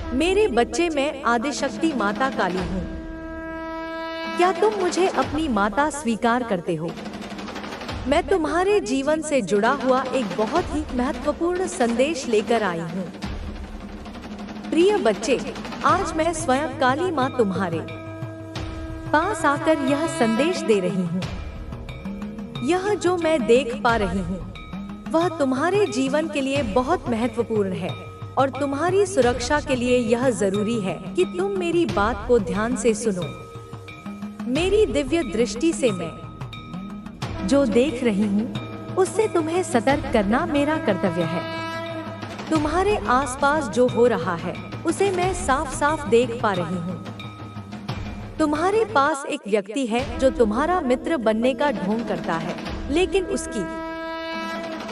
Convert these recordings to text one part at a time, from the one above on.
मेरे बच्चे, मैं आदिशक्ति माता काली हूँ। क्या तुम मुझे अपनी माता स्वीकार करते हो? मैं तुम्हारे जीवन से जुड़ा हुआ एक बहुत ही महत्वपूर्ण संदेश लेकर आई हूँ। प्रिय बच्चे, आज मैं स्वयं काली माँ तुम्हारे पास आकर यह संदेश दे रही हूँ। यह जो मैं देख पा रही हूँ वह तुम्हारे जीवन के लिए बहुत महत्वपूर्ण है और तुम्हारी सुरक्षा के लिए यह जरूरी है कि तुम मेरी बात को ध्यान से सुनो। मेरी दिव्य दृष्टि से मैं जो देख रही हूँ उससे तुम्हें सतर्क करना मेरा कर्तव्य है। तुम्हारे आसपास जो हो रहा है उसे मैं साफ साफ देख पा रही हूँ। तुम्हारे पास एक व्यक्ति है जो तुम्हारा मित्र बनने का ढोंग करता है, लेकिन उसकी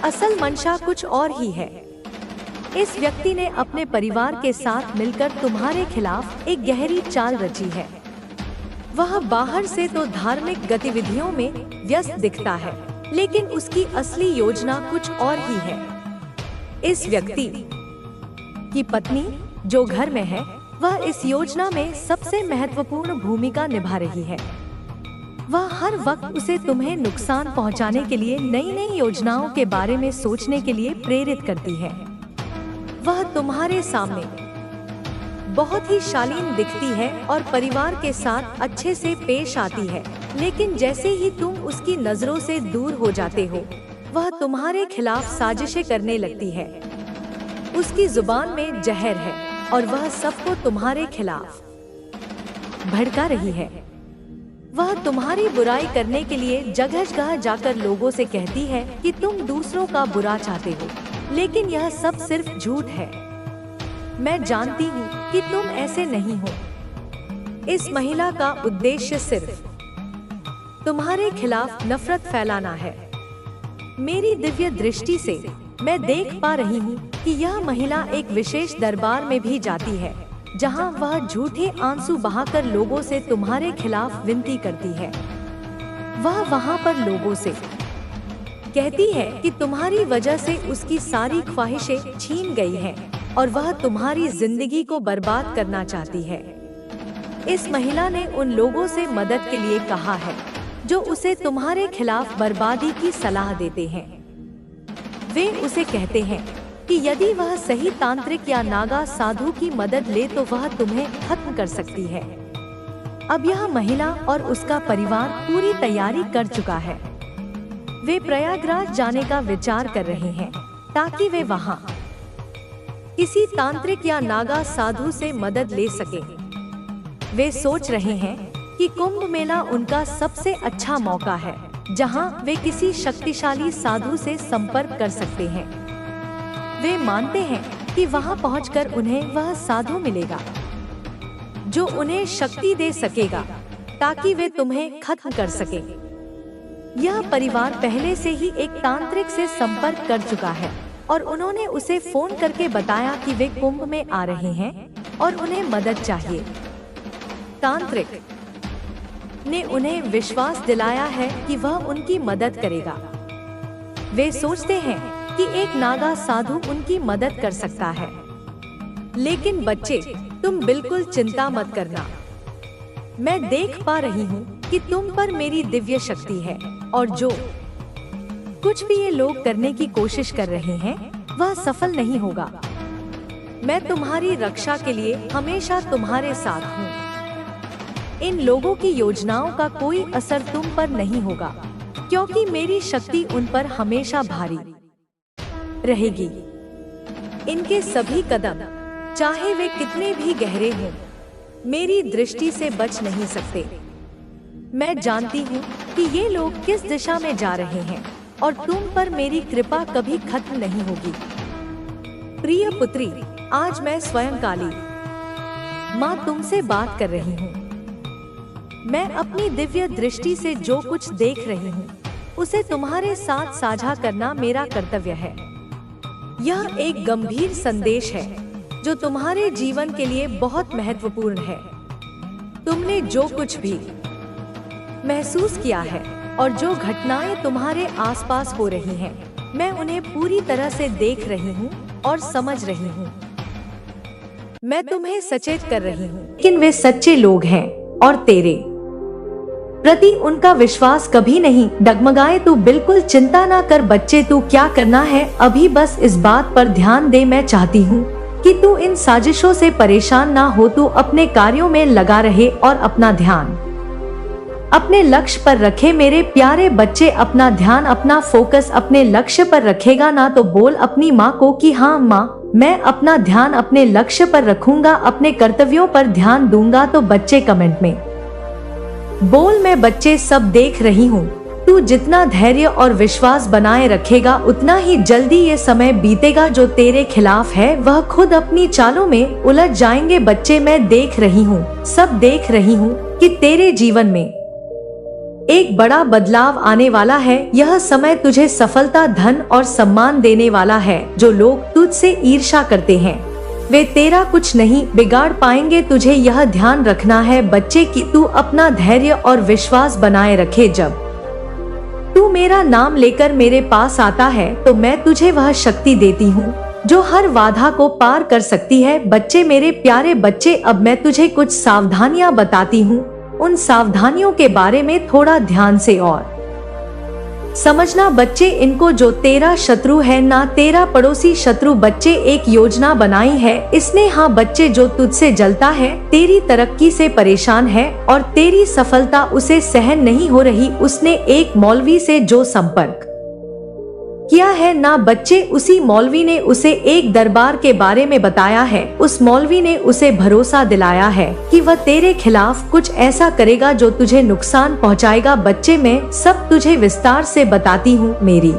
असल मंशा कुछ और ही है। इस व्यक्ति ने अपने परिवार के साथ मिलकर तुम्हारे खिलाफ एक गहरी चाल रची है। वह बाहर से तो धार्मिक गतिविधियों में व्यस्त दिखता है, लेकिन उसकी असली योजना कुछ और ही है। इस व्यक्ति की पत्नी जो घर में है, वह इस योजना में सबसे महत्वपूर्ण भूमिका निभा रही है। वह हर वक्त उसे तुम्हें नुकसान पहुंचाने के लिए नई नई योजनाओं के बारे में सोचने के लिए प्रेरित करती है। वह तुम्हारे सामने बहुत ही शालीन दिखती है और परिवार के साथ अच्छे से पेश आती है, लेकिन जैसे ही तुम उसकी नजरों से दूर हो जाते हो, वह तुम्हारे खिलाफ साजिशें करने लगती है। उसकी जुबान में जहर है और वह सबको तुम्हारे खिलाफ भड़का रही है। वह तुम्हारी बुराई करने के लिए जगह जगह जाकर लोगों से कहती है कि तुम दूसरों का बुरा चाहते हो, लेकिन यह सब सिर्फ झूठ है। मैं जानती हूँ कि तुम ऐसे नहीं हो। इस महिला का उद्देश्य सिर्फ तुम्हारे खिलाफ नफरत फैलाना है। मेरी दिव्य दृष्टि से मैं देख पा रही हूँ कि यह महिला एक विशेष दरबार में भी जाती है, जहाँ वह झूठे आंसू बहाकर लोगों से तुम्हारे खिलाफ विनती करती है। वह वहाँ पर लोगों से कहती है कि तुम्हारी वजह से उसकी सारी ख्वाहिशें छीन गई हैं और वह तुम्हारी जिंदगी को बर्बाद करना चाहती है। इस महिला ने उन लोगों से मदद के लिए कहा है जो उसे तुम्हारे खिलाफ बर्बादी की सलाह देते हैं। वे उसे कहते हैं कि यदि वह सही तांत्रिक या नागा साधु की मदद ले तो वह तुम्हें खत्म कर सकती है। अब यह महिला और उसका परिवार पूरी तैयारी कर चुका है। वे प्रयागराज जाने का विचार कर रहे हैं ताकि वे वहां किसी तांत्रिक या नागा साधु से मदद ले सके। वे सोच रहे हैं कि कुंभ मेला उनका सबसे अच्छा मौका है, जहां वे किसी शक्तिशाली साधु से संपर्क कर सकते हैं। वे मानते हैं कि वहां पहुंचकर उन्हें वह साधु मिलेगा जो उन्हें शक्ति दे सकेगा ताकि वे तुम्हें खत्म कर सके। यह परिवार पहले से ही एक तांत्रिक से संपर्क कर चुका है और उन्होंने उसे फोन करके बताया कि वे कुंभ में आ रहे हैं और उन्हें मदद चाहिए। तांत्रिक ने उन्हें विश्वास दिलाया है कि वह उनकी मदद करेगा। वे सोचते हैं कि एक नागा साधु उनकी मदद कर सकता है। लेकिन बच्चे, तुम बिल्कुल चिंता मत करना। मैं देख पा रही हूँ कि तुम पर मेरी दिव्य शक्ति है और जो कुछ भी ये लोग करने की कोशिश कर रहे हैं वह सफल नहीं होगा। मैं तुम्हारी रक्षा के लिए हमेशा तुम्हारे साथ हूँ। इन लोगों की योजनाओं का कोई असर तुम पर नहीं होगा, क्योंकि मेरी शक्ति उन पर हमेशा भारी रहेगी। इनके सभी कदम, चाहे वे कितने भी गहरे हों, मेरी दृष्टि से बच नहीं सकते। मैं जानती हूँ कि ये लोग किस दिशा में जा रहे हैं और तुम पर मेरी कृपा कभी खत्म नहीं होगी। प्रिय पुत्री, आज मैं स्वयं काली माँ तुमसे बात कर रही हूँ। मैं अपनी दिव्य दृष्टि से जो कुछ देख रही हूँ उसे तुम्हारे साथ साझा करना मेरा कर्तव्य है। यह एक गंभीर संदेश है जो तुम्हारे जीवन के लिए बहुत महत्वपूर्ण है। तुमने जो कुछ भी महसूस किया है और जो घटनाएं तुम्हारे आसपास हो रही हैं, मैं उन्हें पूरी तरह से देख रही हूँ और समझ रही हूँ। मैं तुम्हें सचेत कर रही हूँ, लेकिन वे सच्चे लोग हैं और तेरे प्रति उनका विश्वास कभी नहीं डगमगाए। तू बिल्कुल चिंता ना कर बच्चे, तू क्या करना है अभी बस इस बात पर ध्यान दे। मैं चाहती हूँ कि तू इन साजिशों से परेशान ना हो, तू अपने कार्यों में लगा रहे और अपना ध्यान अपने लक्ष्य पर रखे। मेरे प्यारे बच्चे, अपना ध्यान, अपना फोकस अपने लक्ष्य पर रखेगा ना तो बोल अपनी माँ को कि हाँ माँ, मैं अपना ध्यान अपने लक्ष्य पर रखूंगा, अपने कर्तव्यों पर ध्यान दूंगा। तो बच्चे कमेंट में बोल मैं बच्चे सब देख रही हूँ। तू जितना धैर्य और विश्वास बनाए रखेगा उतना ही जल्दी ये समय बीतेगा जो तेरे खिलाफ है वह खुद अपनी चालों में उलझ जाएंगे। बच्चे मैं देख रही हूँ, सब देख रही हूँ कि तेरे जीवन में एक बड़ा बदलाव आने वाला है। यह समय तुझे सफलता, धन और सम्मान देने वाला है। जो लोग तुझसे ईर्ष्या करते हैं वे तेरा कुछ नहीं बिगाड़ पाएंगे। तुझे यह ध्यान रखना है बच्चे कि तू अपना धैर्य और विश्वास बनाए रखे। जब तू मेरा नाम लेकर मेरे पास आता है तो मैं तुझे वह शक्ति देती हूँ जो हर बाधा को पार कर सकती है। बच्चे, मेरे प्यारे बच्चे, अब मैं तुझे कुछ सावधानियां बताती हूँ। उन सावधानियों के बारे में थोड़ा ध्यान से और समझना बच्चे। इनको जो तेरा शत्रु है ना तेरा पड़ोसी शत्रु बच्चे एक योजना बनाई है इसने। हाँ बच्चे, जो तुझसे जलता है, तेरी तरक्की से परेशान है और तेरी सफलता उसे सहन नहीं हो रही, उसने एक मौलवी से जो संपर्क किया है ना बच्चे, उसी मौलवी ने उसे एक दरबार के बारे में बताया है। उस मौलवी ने उसे भरोसा दिलाया है कि वह तेरे खिलाफ कुछ ऐसा करेगा जो तुझे नुकसान पहुंचाएगा। बच्चे, मैं सब तुझे विस्तार से बताती हूँ, मेरी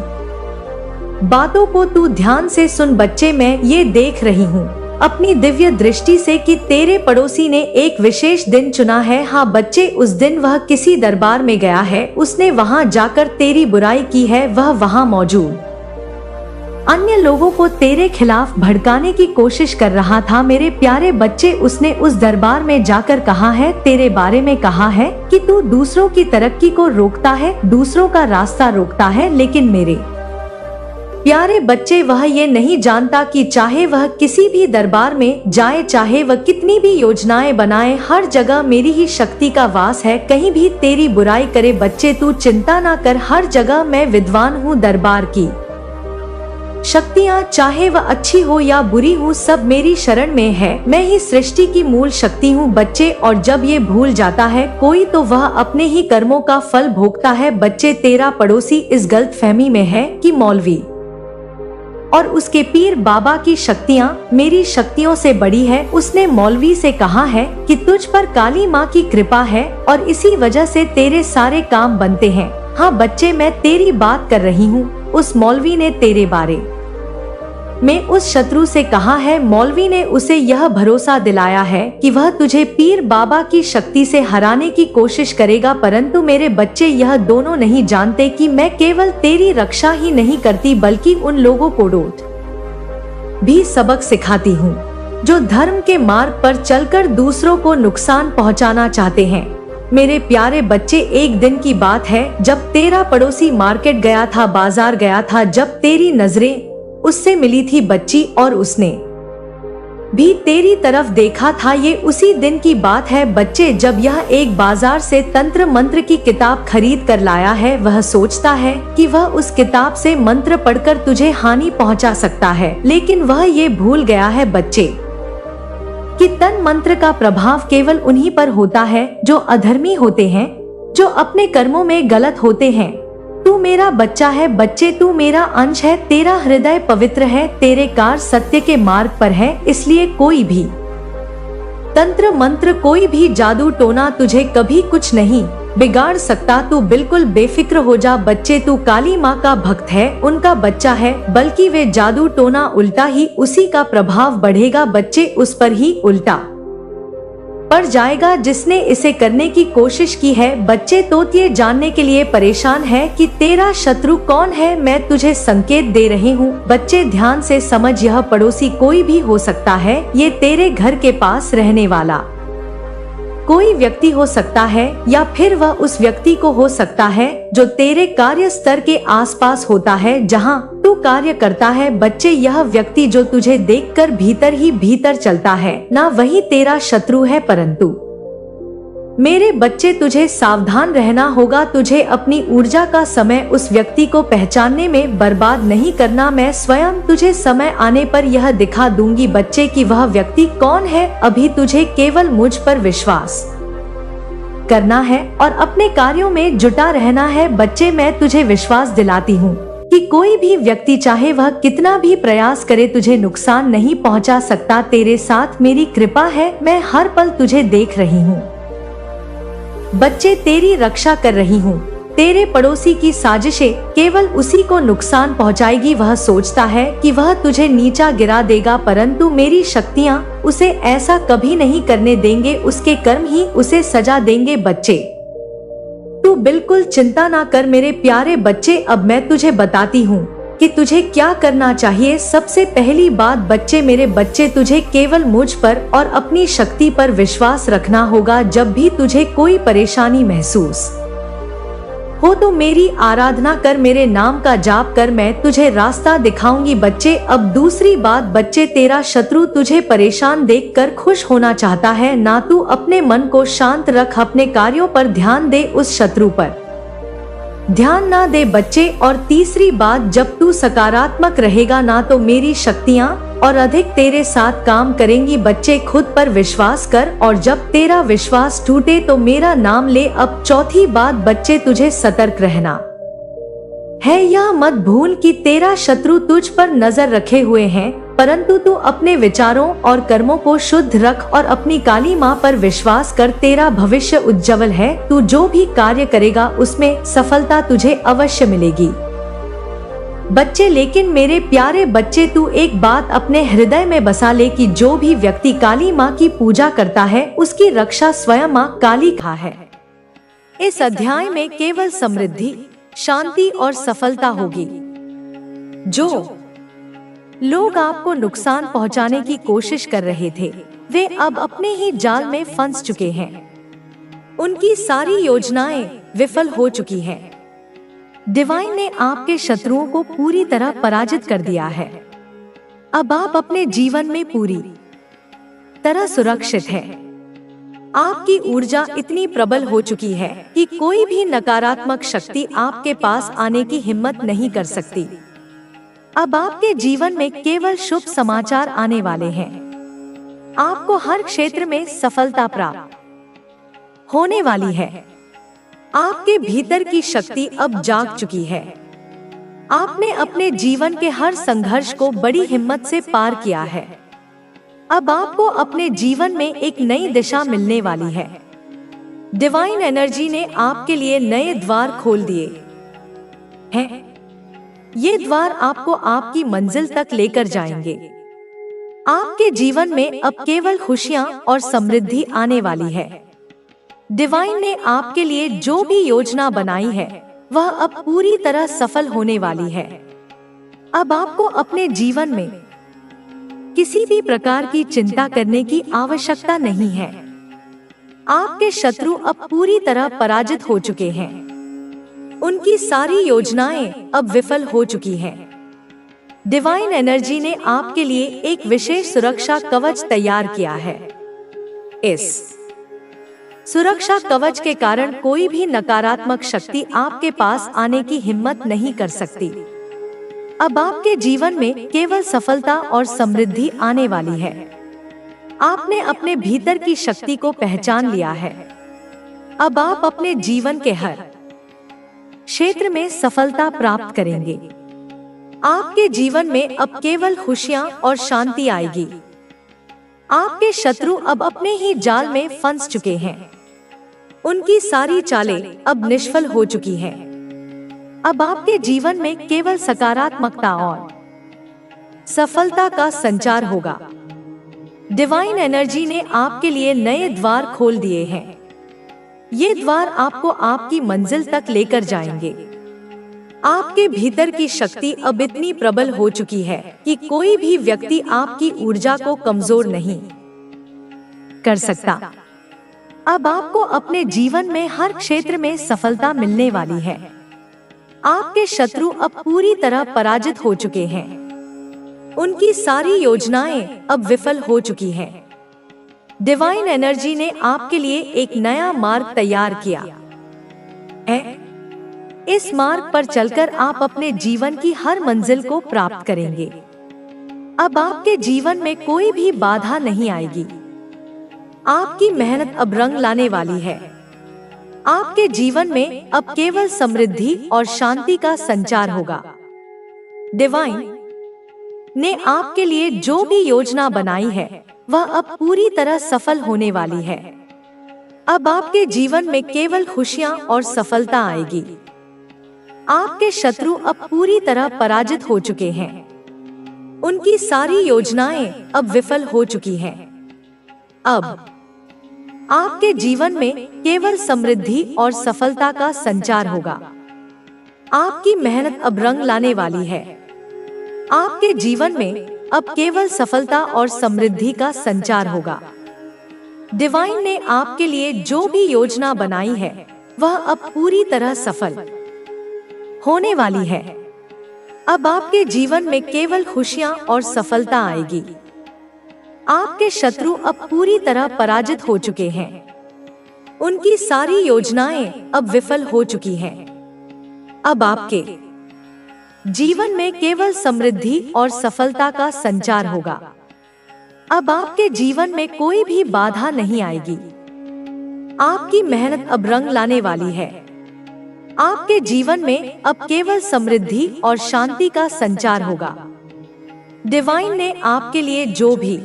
बातों को तू ध्यान से सुन। बच्चे, मैं ये देख रही हूँ अपनी दिव्य दृष्टि से कि तेरे पड़ोसी ने एक विशेष दिन चुना है। हाँ बच्चे, उस दिन वह किसी दरबार में गया है, उसने वहाँ जाकर तेरी बुराई की है। वह वहाँ मौजूद अन्य लोगों को तेरे खिलाफ भड़काने की कोशिश कर रहा था। मेरे प्यारे बच्चे, उसने उस दरबार में जाकर कहा है, तेरे बारे में कहा है कि तू दूसरों की तरक्की को रोकता है, दूसरों का रास्ता रोकता है। लेकिन मेरे प्यारे बच्चे, वह ये नहीं जानता कि चाहे वह किसी भी दरबार में जाए, चाहे वह कितनी भी योजनाएं बनाए, हर जगह मेरी ही शक्ति का वास है, कहीं भी तेरी बुराई करे। बच्चे, तू चिंता ना कर, हर जगह मैं विद्वान हूँ। दरबार की शक्तियाँ चाहे वह अच्छी हो या बुरी हो, सब मेरी शरण में है। मैं ही सृष्टि की मूल शक्ति हूँ बच्चे, और जब ये भूल जाता है कोई तो वह अपने ही कर्मों का फल भोगता है। बच्चे, तेरा पड़ोसी इस गलतफहमी में है कि मौलवी और उसके पीर बाबा की शक्तियाँ मेरी शक्तियों से बड़ी है। उसने मौलवी से कहा है कि तुझ पर काली माँ की कृपा है और इसी वजह से तेरे सारे काम बनते हैं। हाँ बच्चे, मैं तेरी बात कर रही हूँ। उस मौलवी ने तेरे बारे में उस शत्रु से कहा है, मौलवी ने उसे यह भरोसा दिलाया है कि वह तुझे पीर बाबा की शक्ति से हराने की कोशिश करेगा। परंतु मेरे बच्चे, यह दोनों नहीं जानते कि मैं केवल तेरी रक्षा ही नहीं करती बल्कि उन लोगों को डोट भी सबक सिखाती हूँ जो धर्म के मार्ग पर चलकर दूसरों को नुकसान पहुँचाना चाहते हैं। मेरे प्यारे बच्चे, एक दिन की बात है जब तेरा पड़ोसी मार्केट गया था, बाजार गया था, जब तेरी नजरें उससे मिली थी बच्ची और उसने भी तेरी तरफ देखा था। ये उसी दिन की बात है बच्चे जब यह एक बाजार से तंत्र मंत्र की किताब खरीद कर लाया है। वह सोचता है कि वह उस किताब से मंत्र पढ़कर तुझे हानि पहुंचा सकता है, लेकिन वह ये भूल गया है बच्चे कि तन मंत्र का प्रभाव केवल उन्हीं पर होता है जो अधर्मी होते हैं, जो अपने कर्मों में गलत होते हैं। तू मेरा बच्चा है बच्चे, तू मेरा अंश है, तेरा हृदय पवित्र है, तेरे कार्य सत्य के मार्ग पर है, इसलिए कोई भी तंत्र मंत्र, कोई भी जादू टोना तुझे कभी कुछ नहीं बिगाड़ सकता। तू बिल्कुल बेफिक्र हो जा बच्चे, तू काली माँ का भक्त है, उनका बच्चा है, बल्कि वे जादू टोना उल्टा ही उसी का प्रभाव बढ़ेगा बच्चे, उस पर ही उल्टा पड़ जाएगा जिसने इसे करने की कोशिश की है। बच्चे, तो ये जानने के लिए परेशान है कि तेरा शत्रु कौन है। मैं तुझे संकेत दे रही हूँ बच्चे, ध्यान से समझ। यह पड़ोसी कोई भी हो सकता है, ये तेरे घर के पास रहने वाला कोई व्यक्ति हो सकता है या फिर वह उस व्यक्ति को हो सकता है जो तेरे कार्य स्तर के आसपास होता है जहां तू कार्य करता है। बच्चे, यह व्यक्ति जो तुझे देखकर भीतर ही भीतर चलता है ना वही तेरा शत्रु है, परंतु मेरे बच्चे तुझे सावधान रहना होगा। तुझे अपनी ऊर्जा का समय उस व्यक्ति को पहचानने में बर्बाद नहीं करना। मैं स्वयं तुझे समय आने पर यह दिखा दूंगी बच्चे कि वह व्यक्ति कौन है। अभी तुझे केवल मुझ पर विश्वास करना है और अपने कार्यों में जुटा रहना है। बच्चे, मैं तुझे विश्वास दिलाती हूँ कि कोई भी व्यक्ति चाहे वह कितना भी प्रयास करे तुझे नुकसान नहीं पहुँचा सकता। तेरे साथ मेरी कृपा है, मैं हर पल तुझे देख रही हूँ। बच्चे, तेरी रक्षा कर रही हूँ। तेरे पड़ोसी की साजिशें केवल उसी को नुकसान पहुँचाएगी। वह सोचता है कि वह तुझे नीचा गिरा देगा, परंतु मेरी शक्तियाँ उसे ऐसा कभी नहीं करने देंगे। उसके कर्म ही उसे सजा देंगे। बच्चे, तू बिल्कुल चिंता ना कर मेरे प्यारे बच्चे। अब मैं तुझे बताती हूँ कि तुझे क्या करना चाहिए। सबसे पहली बात बच्चे, मेरे बच्चे, तुझे केवल मुझ पर और अपनी शक्ति पर विश्वास रखना होगा। जब भी तुझे कोई परेशानी महसूस हो तो मेरी आराधना कर, मेरे नाम का जाप कर, मैं तुझे रास्ता दिखाऊंगी। बच्चे, अब दूसरी बात बच्चे, तेरा शत्रु तुझे परेशान देखकर खुश होना चाहता है ना। तू अपने मन को शांत रख, अपने कार्यों पर ध्यान दे, उस शत्रु पर ध्यान ना दे बच्चे। और तीसरी बात, जब तू सकारात्मक रहेगा ना तो मेरी शक्तियाँ और अधिक तेरे साथ काम करेंगी। बच्चे, खुद पर विश्वास कर और जब तेरा विश्वास टूटे तो मेरा नाम ले। अब चौथी बात बच्चे, तुझे सतर्क रहना है। यह मत भूल कि तेरा शत्रु तुझ पर नजर रखे हुए हैं, परंतु तू अपने विचारों और कर्मों को शुद्ध रख और अपनी काली माँ पर विश्वास कर। तेरा भविष्य उज्जवल है। तू जो भी कार्य करेगा उसमें सफलता तुझे अवश्य मिलेगी। बच्चे, लेकिन मेरे प्यारे बच्चे, तू एक बात अपने हृदय में बसा ले कि जो भी व्यक्ति काली माँ की पूजा करता है उसकी रक्षा स्वयं माँ काली का है। इस अध्याय में केवल समृद्धि, शांति और सफलता होगी। जो लोग आपको नुकसान पहुंचाने की कोशिश कर रहे थे वे अब अपने ही जाल में फंस चुके हैं। उनकी सारी योजनाएं विफल हो चुकी हैं। डिवाइन ने आपके शत्रुओं को पूरी तरह पराजित कर दिया है। अब आप अपने जीवन में पूरी तरह सुरक्षित हैं। आपकी ऊर्जा इतनी प्रबल हो चुकी है कि कोई भी नकारात्मक शक्ति आपके पास आने की हिम्मत नहीं कर सकती। अब आपके जीवन में केवल शुभ समाचार आने वाले हैं। आपको हर क्षेत्र में सफलता प्राप्त होने वाली है। आपके भीतर की शक्ति अब जाग चुकी है। आपने अपने जीवन के हर संघर्ष को बड़ी हिम्मत से पार किया है। अब आपको अपने जीवन में एक नई दिशा मिलने वाली है। डिवाइन एनर्जी ने आपके लिए नए द्वार खोल दिए हैं। ये द्वार आपको आपकी मंजिल तक लेकर जाएंगे। आपके जीवन में अब केवल खुशियां और समृद्धि आने वाली है। डिवाइन ने आपके लिए जो भी योजना बनाई है वह अब पूरी तरह सफल होने वाली है। अब आपको अपने जीवन में किसी भी प्रकार की चिंता करने की आवश्यकता नहीं है। आपके शत्रु अब पूरी तरह पराजित हो चुके हैं। उनकी सारी योजनाएं अब विफल हो चुकी हैं। डिवाइन एनर्जी ने आपके लिए एक विशेष सुरक्षा कवच तैयार किया है। इस सुरक्षा कवच के कारण कोई भी नकारात्मक शक्ति आपके पास आने की हिम्मत नहीं कर सकती। अब आपके जीवन में केवल सफलता और समृद्धि आने वाली है। आपने अपने भीतर की शक्ति को पहचान लिया है। अब आप अपने जीवन के हर क्षेत्र में सफलता प्राप्त करेंगे। आपके जीवन में अब केवल खुशियां और शांति आएगी। आपके शत्रु अब अपने ही जाल में फंस चुके हैं। उनकी सारी चालें अब निष्फल हो चुकी हैं। अब आपके जीवन में केवल सकारात्मकता और सफलता का संचार होगा। डिवाइन एनर्जी ने आपके लिए नए द्वार खोल दिए हैं। ये द्वार आपको आपकी मंजिल तक लेकर जाएंगे। आपके भीतर की शक्ति अब इतनी प्रबल हो चुकी है कि कोई भी व्यक्ति आपकी ऊर्जा को कमजोर नहीं कर सकता। अब आपको अपने जीवन में हर क्षेत्र में सफलता मिलने वाली है। आपके शत्रु अब पूरी तरह पराजित हो चुके हैं। उनकी सारी योजनाएं अब विफल हो चुकी हैं। डिवाइन एनर्जी ने आपके लिए एक नया मार्ग तैयार किया है। इस मार्ग पर चलकर आप अपने जीवन की हर मंजिल को प्राप्त करेंगे। अब आपके जीवन में कोई भी बाधा नहीं आएगी। आपकी मेहनत अब रंग लाने वाली है। आपके जीवन में अब केवल समृद्धि और शांति का संचार होगा। डिवाइन ने आपके लिए जो भी योजना बनाई है वह अब पूरी तरह सफल होने वाली है। अब आपके जीवन में केवल खुशियां और सफलता आएगी। आपके शत्रु अब पूरी तरह पराजित हो चुके हैं। उनकी सारी योजनाएं अब विफल हो चुकी हैं। अब आपके जीवन में केवल समृद्धि और सफलता का संचार होगा। आपकी मेहनत अब रंग लाने वाली है। आपके जीवन में अब केवल सफलता और समृद्धि का संचार होगा। डिवाइन ने आपके लिए जो भी योजना बनाई है वह अब पूरी तरह सफल होने वाली है। अब आपके जीवन में केवल खुशियां और सफलता आएगी। आपके शत्रु अब पूरी तरह पराजित हो चुके हैं। उनकी सारी योजनाएं अब विफल हो चुकी हैं। अब आपके जीवन में केवल समृद्धि और सफलता का संचार होगा। अब आपके जीवन में कोई भी बाधा नहीं आएगी। आपकी मेहनत अब रंग लाने वाली है। आपके जीवन में अब केवल समृद्धि और शांति का संचार होगा। डिवाइन ने आपके लिए जो भी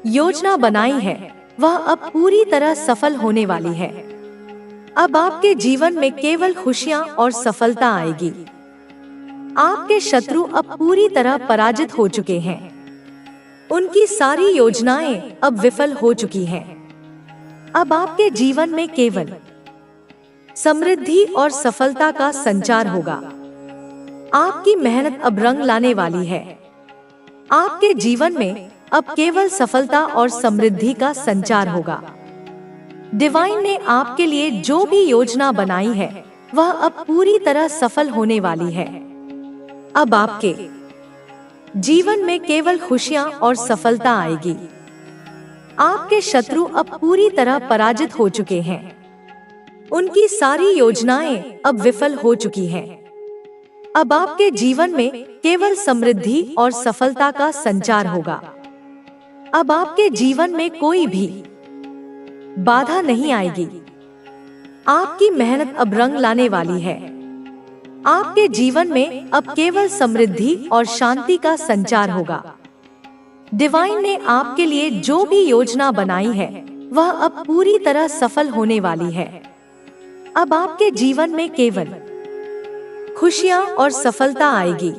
योजना बनाई है वह अब पूरी तरह सफल होने वाली है। अब आपके जीवन में केवल खुशियां और सफलता आएगी। आपके शत्रु अब पूरी तरह पराजित हो चुके हैं। उनकी सारी योजनाएं अब विफल हो चुकी हैं। अब आपके जीवन में केवल समृद्धि और सफलता का संचार होगा। आपकी मेहनत अब रंग लाने वाली है। आपके जीवन में अब केवल सफलता और समृद्धि का संचार होगा। डिवाइन ने आपके लिए जो भी योजना बनाई है वह अब पूरी तरह सफल होने वाली है। अब आपके जीवन में केवल खुशियां और सफलता आएगी। आपके शत्रु अब पूरी तरह पराजित हो चुके हैं। उनकी सारी योजनाएं अब विफल हो चुकी हैं। अब आपके जीवन में केवल समृद्धि और सफलता का संचार होगा। अब आपके जीवन में कोई भी बाधा नहीं आएगी। आपकी मेहनत अब रंग लाने वाली है। आपके जीवन में अब केवल समृद्धि और शांति का संचार होगा। डिवाइन ने आपके लिए जो भी योजना बनाई है वह अब पूरी तरह सफल होने वाली है। अब आपके जीवन में केवल खुशियां और सफलता आएगी।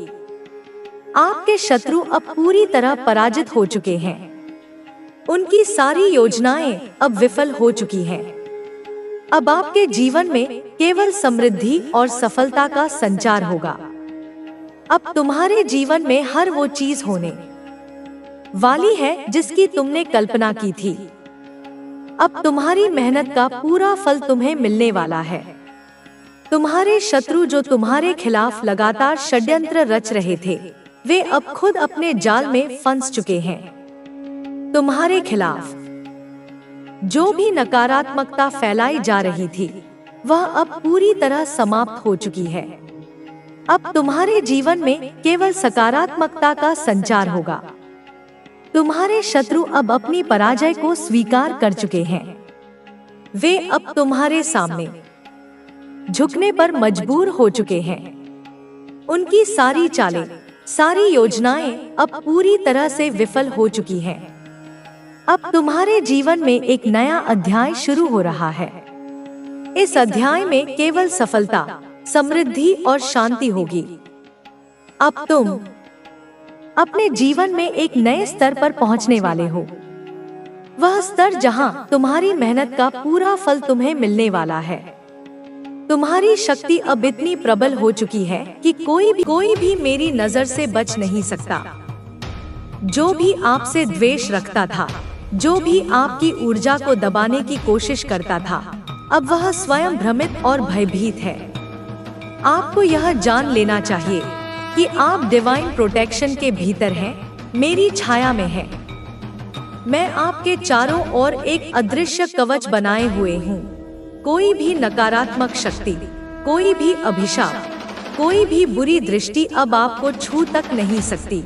आपके शत्रु अब पूरी तरह पराजित हो चुके हैं। उनकी सारी योजनाएं अब विफल हो चुकी हैं। अब आपके जीवन में केवल समृद्धि और सफलता का संचार होगा। अब तुम्हारे जीवन में हर वो चीज होने वाली है जिसकी तुमने कल्पना की थी। अब तुम्हारी मेहनत का पूरा फल तुम्हें मिलने वाला है। तुम्हारे शत्रु जो तुम्हारे खिलाफ लगातार षड्यंत्र रच रहे थे वे अब खुद अपने जाल में फंस चुके हैं। तुम्हारे खिलाफ जो भी नकारात्मकता फैलाई जा रही थी वह अब पूरी तरह समाप्त हो चुकी है। अब तुम्हारे जीवन में केवल सकारात्मकता का संचार होगा। तुम्हारे शत्रु अब अपनी पराजय को स्वीकार कर चुके हैं। वे अब तुम्हारे सामने झुकने पर मजबूर हो चुके हैं। उनकी सारी चालें, सारी योजनाएं अब पूरी तरह से विफल हो चुकी हैं। अब तुम्हारे जीवन में एक नया अध्याय शुरू हो रहा है। इस अध्याय में केवल सफलता, समृद्धि और शांति होगी। अब तुम अपने जीवन में एक नए स्तर पर पहुंचने वाले हो। वह स्तर जहां तुम्हारी मेहनत का पूरा फल तुम्हें मिलने वाला है। तुम्हारी शक्ति अब इतनी प्रबल हो चुकी है कि कोई भी मेरी नजर से बच नहीं सकता। जो भी आपसे द्वेष रखता था जो भी आपकी ऊर्जा को दबाने की कोशिश करता था, अब वह स्वयं भ्रमित और भयभीत है। आपको यह जान लेना चाहिए कि आप डिवाइन प्रोटेक्शन के भीतर हैं, मेरी छाया में हैं। मैं आपके चारों ओर एक अदृश्य कवच बनाए हुए हूँ। कोई भी नकारात्मक शक्ति, कोई भी अभिशाप, कोई भी बुरी दृष्टि अब आपको छू तक नहीं सकती।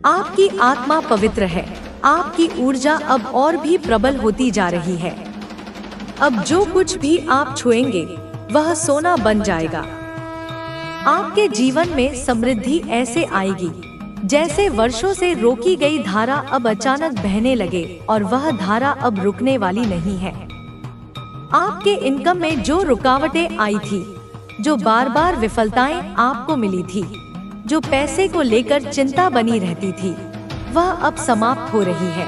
आपकी आत्मा पवित्र है, आपकी ऊर्जा अब और भी प्रबल होती जा रही है। अब जो कुछ भी आप छुएंगे वह सोना बन जाएगा। आपके जीवन में समृद्धि ऐसे आएगी जैसे वर्षों से रोकी गई धारा अब अचानक बहने लगे, और वह धारा अब रुकने वाली नहीं है। आपके इनकम में जो रुकावटें आई थी, जो बार बार विफलताएं आपको मिली थी, जो पैसे को लेकर चिंता बनी रहती थी, वह अब समाप्त हो रही है।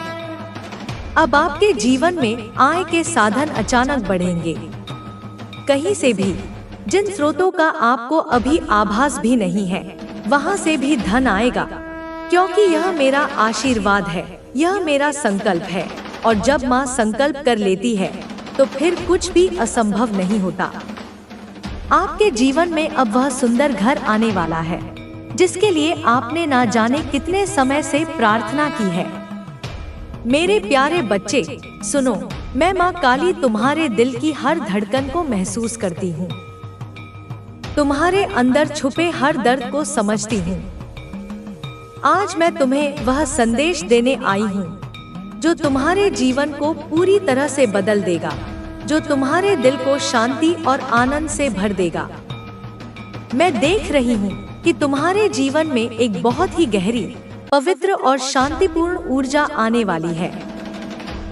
अब आपके जीवन में आय के साधन अचानक बढ़ेंगे। कहीं से भी, जिन स्रोतों का आपको अभी आभास भी नहीं है, वहां से भी धन आएगा, क्योंकि यह मेरा आशीर्वाद है, यह मेरा संकल्प है। और जब माँ संकल्प कर लेती है तो फिर कुछ भी असंभव नहीं होता। आपके जीवन में अब वह सुंदर घर आने वाला है जिसके लिए आपने ना जाने कितने समय से प्रार्थना की है। मेरे प्यारे बच्चे, सुनो, मैं माँ काली तुम्हारे दिल की हर धड़कन को महसूस करती हूँ। तुम्हारे अंदर छुपे हर दर्द को समझती हूँ। आज मैं तुम्हें वह संदेश देने आई हूँ जो तुम्हारे जीवन को पूरी तरह से बदल देगा, जो तुम्हारे दिल को शांति और आनंद से भर देगा। मैं देख रही हूँ कि तुम्हारे जीवन में एक बहुत ही गहरी, पवित्र और शांतिपूर्ण ऊर्जा आने वाली है।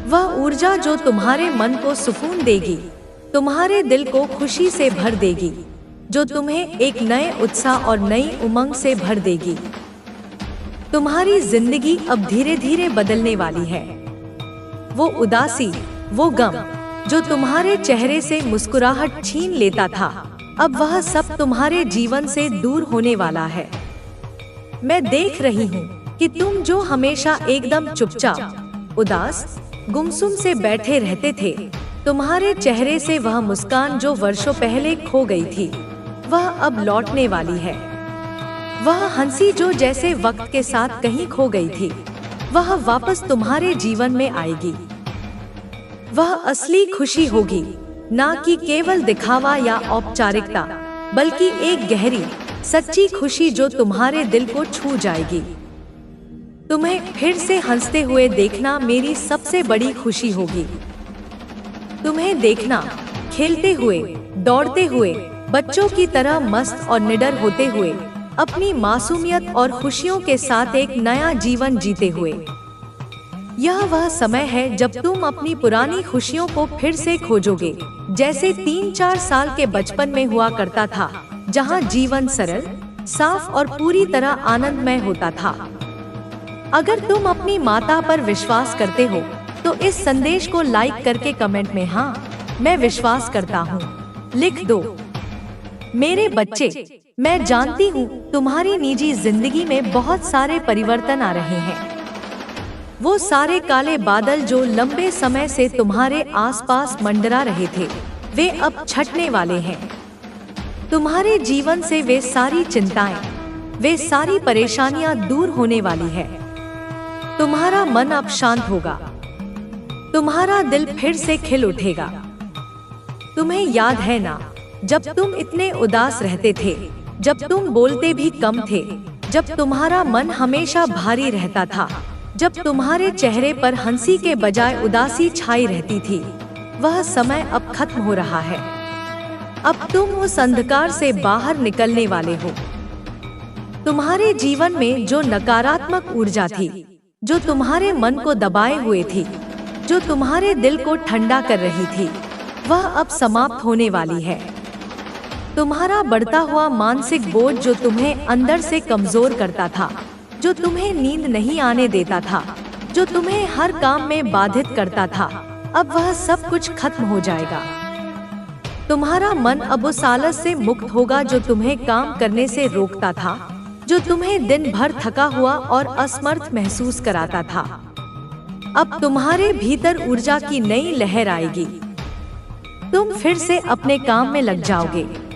वह ऊर्जा जो तुम्हारे मन को सुकून देगी, तुम्हारे दिल को खुशी से भर देगी, जो तुम्हें एक नए उत्साह और नई उमंग से भर देगी। तुम्हारी जिंदगी अब धीरे धीरे बदलने वाली है। वो उदासी, वो गम जो तुम्हारे चेहरे से मुस्कुराहट छीन लेता था, अब वह सब तुम्हारे जीवन से दूर होने वाला है। मैं देख रही हूँ कि तुम जो हमेशा एकदम चुपचाप, उदास, गुमसुम से बैठे रहते थे, तुम्हारे चेहरे से वह मुस्कान जो वर्षों पहले खो गई थी, वह अब लौटने वाली है। वह हंसी जो जैसे वक्त के साथ कहीं खो गई थी, वह वापस तुम्हारे जीवन में आएगी। वह असली खुशी होगी, ना कि केवल दिखावा या औपचारिकता, बल्कि एक गहरी, सच्ची खुशी जो तुम्हारे दिल को छू जाएगी। तुम्हें फिर से हंसते हुए देखना मेरी सबसे बड़ी खुशी होगी। तुम्हें देखना खेलते हुए, दौड़ते हुए, बच्चों की तरह मस्त और निडर होते हुए, अपनी मासूमियत और खुशियों के साथ एक नया जीवन जीते हुए। यह वह समय है जब तुम अपनी पुरानी खुशियों को फिर से खोजोगे, जैसे 3-4 साल के बचपन में हुआ करता था, जहां जीवन सरल, साफ और पूरी तरह आनंदमय होता था। अगर तुम अपनी माता पर विश्वास करते हो तो इस संदेश को लाइक करके कमेंट में हाँ, मैं विश्वास करता हूँ, लिख दो। मेरे बच्चे, मैं जानती हूँ तुम्हारी निजी जिंदगी में बहुत सारे परिवर्तन आ रहे हैं। वो सारे काले बादल जो लंबे समय से तुम्हारे आसपास मंडरा रहे थे, वे अब छटने वाले हैं। तुम्हारे जीवन से वे सारी चिंताएं, वे सारी परेशानियां दूर होने वाली है। तुम्हारा मन अब शांत होगा, तुम्हारा दिल फिर से खिल उठेगा। तुम्हें याद है ना, जब तुम इतने उदास रहते थे, जब तुम बोलते भी कम थे, जब तुम्हारा मन हमेशा भारी रहता था, जब तुम्हारे चेहरे पर हंसी के बजाय उदासी छाई रहती थी, वह समय अब खत्म हो रहा है। अब तुम उस अंधकार से बाहर निकलने वाले हो। तुम्हारे जीवन में जो नकारात्मक ऊर्जा थी, जो तुम्हारे मन को दबाए हुए थी, जो तुम्हारे दिल को ठंडा कर रही थी, वह अब समाप्त होने वाली है। तुम्हारा बढ़ता हुआ मानसिक बोझ जो तुम्हें अंदर से कमजोर करता था, जो तुम्हें नींद नहीं आने देता था, जो तुम्हें हर काम में बाधित करता था, अब वह सब कुछ खत्म हो जाएगा। तुम्हारा मन अब उस आलस से मुक्त होगा जो तुम्हें काम करने से रोकता था, जो तुम्हें दिन भर थका हुआ और असमर्थ महसूस कराता था। अब तुम्हारे भीतर ऊर्जा की नई लहर आएगी। तुम फिर से अपने काम में लग जाओगे।